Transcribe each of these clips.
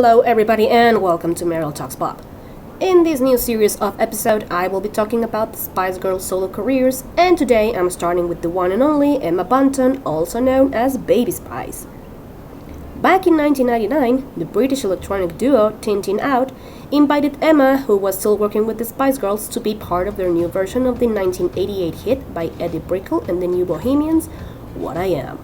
Hello everybody and welcome to Mariel Talks Pop. In this new series of episodes, I will be talking about the Spice Girls solo careers, and today I'm starting with the one and only Emma Bunton, also known as Baby Spice. Back in 1999, the British electronic duo Tintin Out invited Emma, who was still working with the Spice Girls, to be part of their new version of the 1988 hit by Eddie Brickell and the New Bohemians, What I Am.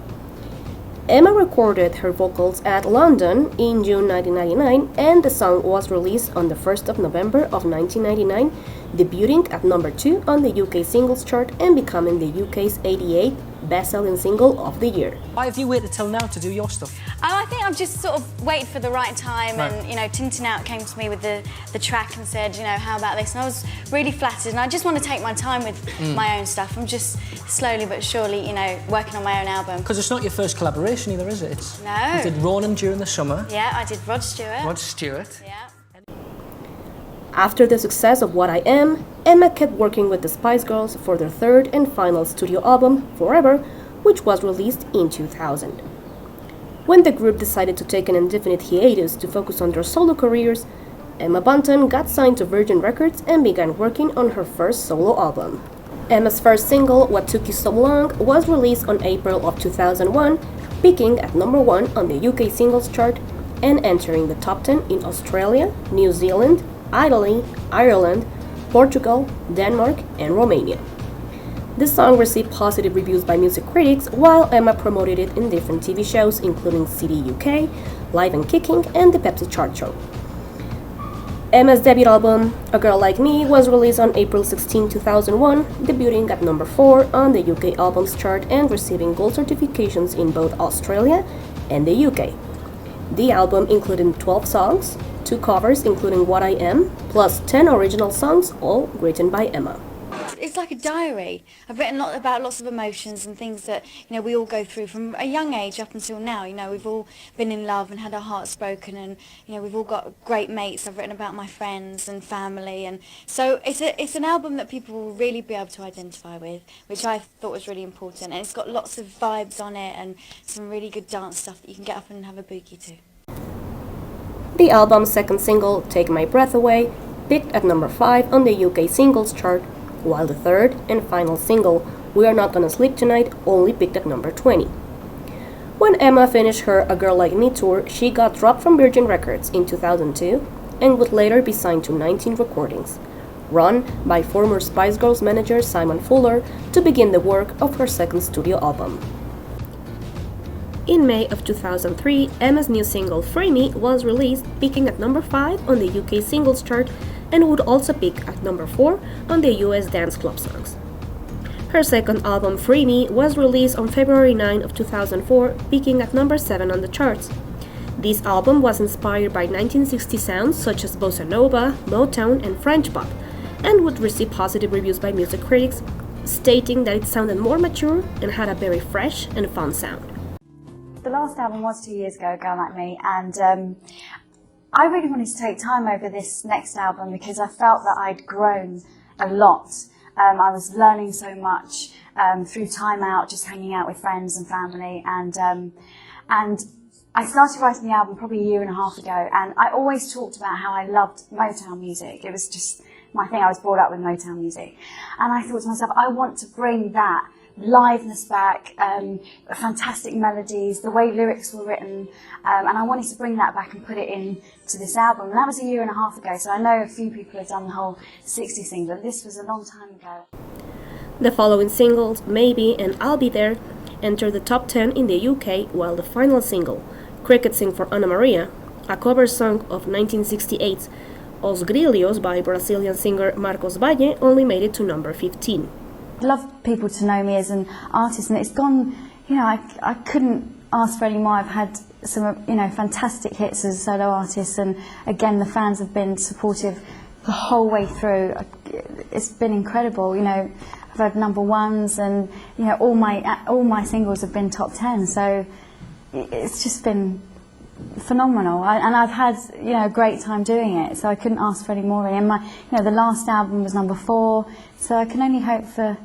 Emma recorded her vocals at London in June 1999, and the song was released on the 1st of November of 1999, debuting at number 2 on the UK singles chart and becoming the UK's 88th best-selling single of the year. Why have you waited till now to do your stuff? I think I've just sort of waited for the right time, Right. and Tintin Out came to me with the track and said, how about this? And I was really flattered, and I just want to take my time with my own stuff. I'm just slowly but surely, working on my own album. Because it's not your first collaboration either, is it? No. You did Ronan during the summer. Yeah, I did Rod Stewart. Rod Stewart. Yeah. After the success of What I Am, Emma kept working with the Spice Girls for their third and final studio album, Forever, which was released in 2000. When the group decided to take an indefinite hiatus to focus on their solo careers, Emma Bunton got signed to Virgin Records and began working on her first solo album. Emma's first single, What Took You So Long, was released on April of 2001, peaking at number 1 on the UK singles chart and entering the top 10 in Australia, New Zealand, Italy, Ireland, Portugal, Denmark, and Romania. The song received positive reviews by music critics, while Emma promoted it in different TV shows including CD UK, Live and Kicking, and the Pepsi Chart Show. Emma's debut album, A Girl Like Me, was released on April 16, 2001, debuting at number 4 on the UK Albums Chart and receiving gold certifications in both Australia and the UK. The album included 12 songs, 2 covers including What I Am, plus 10 original songs, all written by Emma. It's like a diary. I've written about lots of emotions and things that we all go through from a young age up until now. We've all been in love and had our hearts broken, and we've all got great mates. I've written about my friends and family, and so it's an album that people will really be able to identify with, which I thought was really important. And it's got lots of vibes on it and some really good dance stuff that you can get up and have a boogie to. The album's second single, Take My Breath Away, peaked at number 5 on the UK singles chart, while the third and final single, We Are Not Gonna Sleep Tonight, only peaked at number 20. When Emma finished her A Girl Like Me tour, she got dropped from Virgin Records in 2002 and would later be signed to 19 Recordings, run by former Spice Girls manager Simon Fuller, to begin the work of her second studio album. In May of 2003, Emma's new single Free Me was released, peaking at number 5 on the UK singles chart and would also peak at number 4 on the US dance club songs. Her second album Free Me was released on February 9 of 2004, peaking at number 7 on the charts. This album was inspired by 1960 sounds such as bossa nova, Motown, and French pop, and would receive positive reviews by music critics, stating that it sounded more mature and had a very fresh and fun sound. The last album was 2 years ago, A Girl Like Me, and I really wanted to take time over this next album because I felt that I'd grown a lot. I was learning so much through time out, just hanging out with friends and family, and I started writing the album probably a year and a half ago, and I always talked about how I loved Motown music. It was just my thing. I was brought up with Motown music, and I thought to myself, I want to bring that liveness back, fantastic melodies, the way lyrics were written, and I wanted to bring that back and put it into this album. And that was a year and a half ago, so I know a few people have done the whole 60s thing, but this was a long time ago. The following singles, Maybe and I'll Be There, entered the top 10 in the UK, while the final single, Cricket Sing for Ana Maria, a cover song of 1968's Os Grilhos by Brazilian singer Marcos Valle, only made it to number 15. I'd love people to know me as an artist, and it's gone, I couldn't ask for any more. I've had some, fantastic hits as a solo artist, and again, the fans have been supportive the whole way through. It's been incredible, I've had number ones, and, all my singles have been top 10, so it's just been phenomenal, and I've had a great time doing it, so I couldn't ask for any more really. And my the last album was number 4, so I can only hope for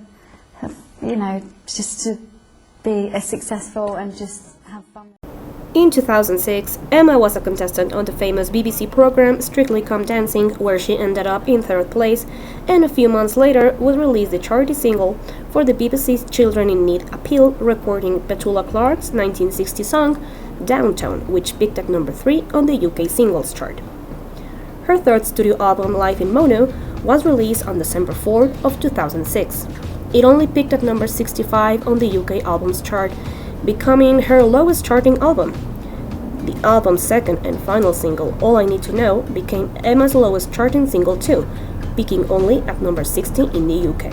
just to be as successful and just have fun. In 2006, Emma was a contestant on the famous BBC program Strictly Come Dancing, where she ended up in third place, and a few months later would release the charity single for the BBC's Children in Need appeal, recording Petula Clark's 1960 song Downtown, which peaked at number 3 on the UK singles chart. Her third studio album, Live in Mono, was released on December 4th of 2006. It only peaked at number 65 on the UK albums chart, becoming her lowest charting album. The album's second and final single, All I Need to Know, became Emma's lowest charting single too, peaking only at number 60 in the UK.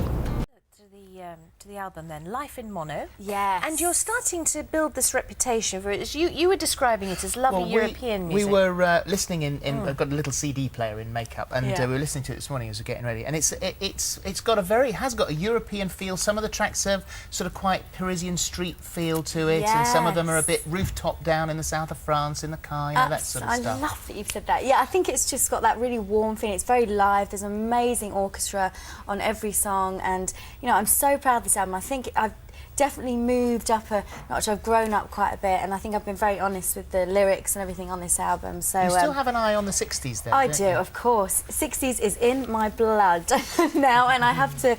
To the album then, Life in Mono. Yes. And you're starting to build this reputation for it. As you were describing it as lovely European music. We were listening I've got a little CD player in makeup, and we were listening to it this morning as we were getting ready. And it's got a European feel. Some of the tracks have sort of quite Parisian street feel to it, and some of them are a bit rooftop down in the south of France in the car, that sort of stuff. I love that you've said that. Yeah, I think it's just got that really warm feeling. It's very live. There's an amazing orchestra on every song, and I'm so proud of this album. I think I've definitely moved up a notch. I've grown up quite a bit, and I think I've been very honest with the lyrics and everything on this album. So you still have an eye on the 60s then? I do, of course. 60s is in my blood now, and I have to,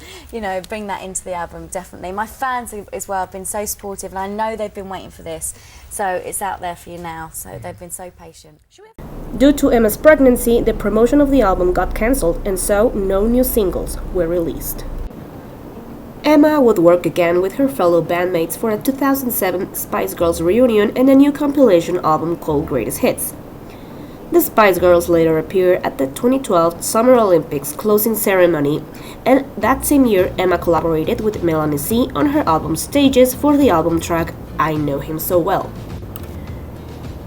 bring that into the album, definitely. My fans as well have been so supportive, and I know they've been waiting for this, so it's out there for you now. So they've been so patient. Due to Emma's pregnancy, the promotion of the album got cancelled, and so no new singles were released. Emma would work again with her fellow bandmates for a 2007 Spice Girls reunion and a new compilation album called Greatest Hits. The Spice Girls later appeared at the 2012 Summer Olympics closing ceremony, and that same year Emma collaborated with Melanie C on her album Stages for the album track I Know Him So Well.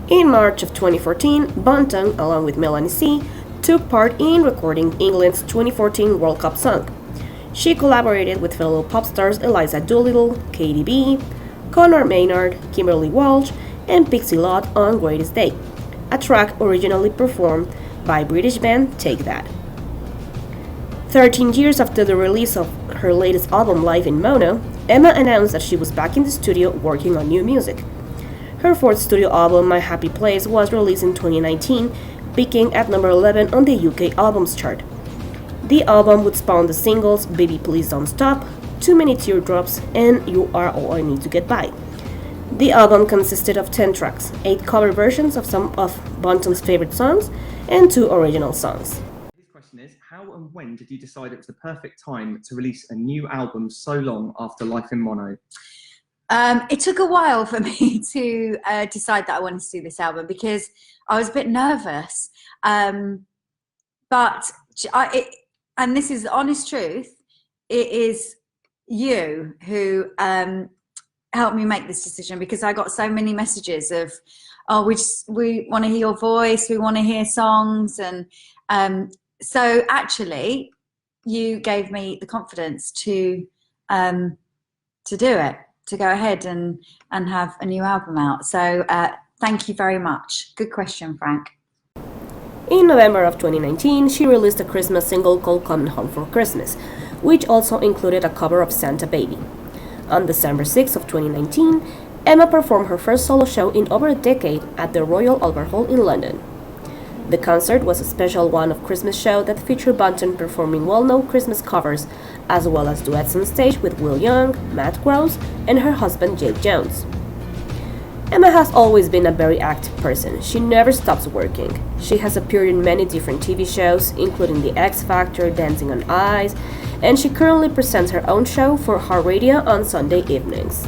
In March of 2014, Bunton, along with Melanie C, took part in recording England's 2014 World Cup song. She collaborated with fellow pop stars Eliza Doolittle, Katie B, Conor Maynard, Kimberly Walsh, and Pixie Lott on Greatest Day, a track originally performed by British band Take That. 13 years after the release of her latest album Live in Mono, Emma announced that she was back in the studio working on new music. Her fourth studio album, My Happy Place, was released in 2019, peaking at number 11 on the UK albums chart. The album would spawn the singles Baby Please Don't Stop, Too Many Teardrops, and You Are All I Need to Get By. The album consisted of 10 tracks, 8 cover versions of some of Bunton's favorite songs, and 2 original songs. His question is, how and when did you decide it was the perfect time to release a new album so long after Life in Mono? It took a while for me to decide that I wanted to do this album because I was a bit nervous. And this is the honest truth, it is you who helped me make this decision, because I got so many messages of, we want to hear your voice, we want to hear songs, and so actually you gave me the confidence to do it, to go ahead and have a new album out. So thank you very much. Good question, Frank. In November of 2019, she released a Christmas single called Coming Home for Christmas, which also included a cover of Santa Baby. On December 6 of 2019, Emma performed her first solo show in over a decade at the Royal Albert Hall in London. The concert was a special one-off Christmas show that featured Bunton performing well-known Christmas covers, as well as duets on stage with Will Young, Matt Gross, and her husband Jake Jones. Emma has always been a very active person. She never stops working. She has appeared in many different TV shows, including The X Factor, Dancing on Ice, and she currently presents her own show for Heart Radio on Sunday evenings.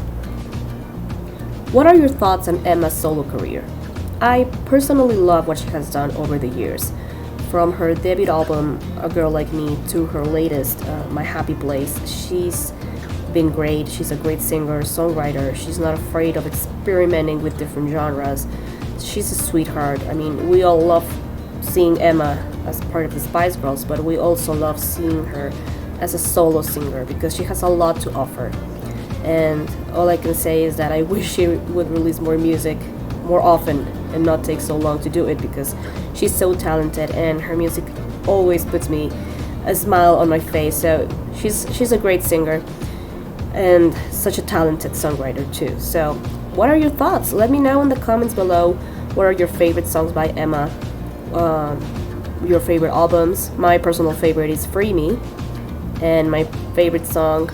What are your thoughts on Emma's solo career? I personally love what she has done over the years. From her debut album, A Girl Like Me, to her latest, My Happy Place, she's been great. She's a great singer, songwriter. She's not afraid of experimenting with different genres. She's a sweetheart. I mean, we all love seeing Emma as part of the Spice Girls, but we also love seeing her as a solo singer because she has a lot to offer. And all I can say is that I wish she would release more music more often and not take so long to do it, because she's so talented and her music always puts me a smile on my face. So she's a great singer and such a talented songwriter too. So what are your thoughts? Let me know in the comments below. What are your favorite songs by Emma? Your favorite albums? My personal favorite is Free Me. And my favorite song,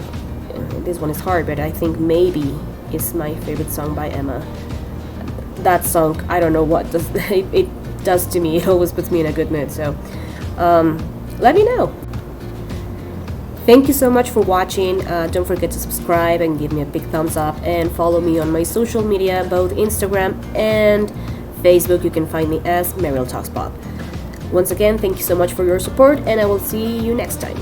this one is hard, but I think Maybe is my favorite song by Emma. That song, I don't know what does it does to me. It always puts me in a good mood. So let me know. Thank you so much for watching. Don't forget to subscribe and give me a big thumbs up, and follow me on my social media, both Instagram and Facebook. You can find me as Mariel Talks Pop. Once again, thank you so much for your support, and I will see you next time.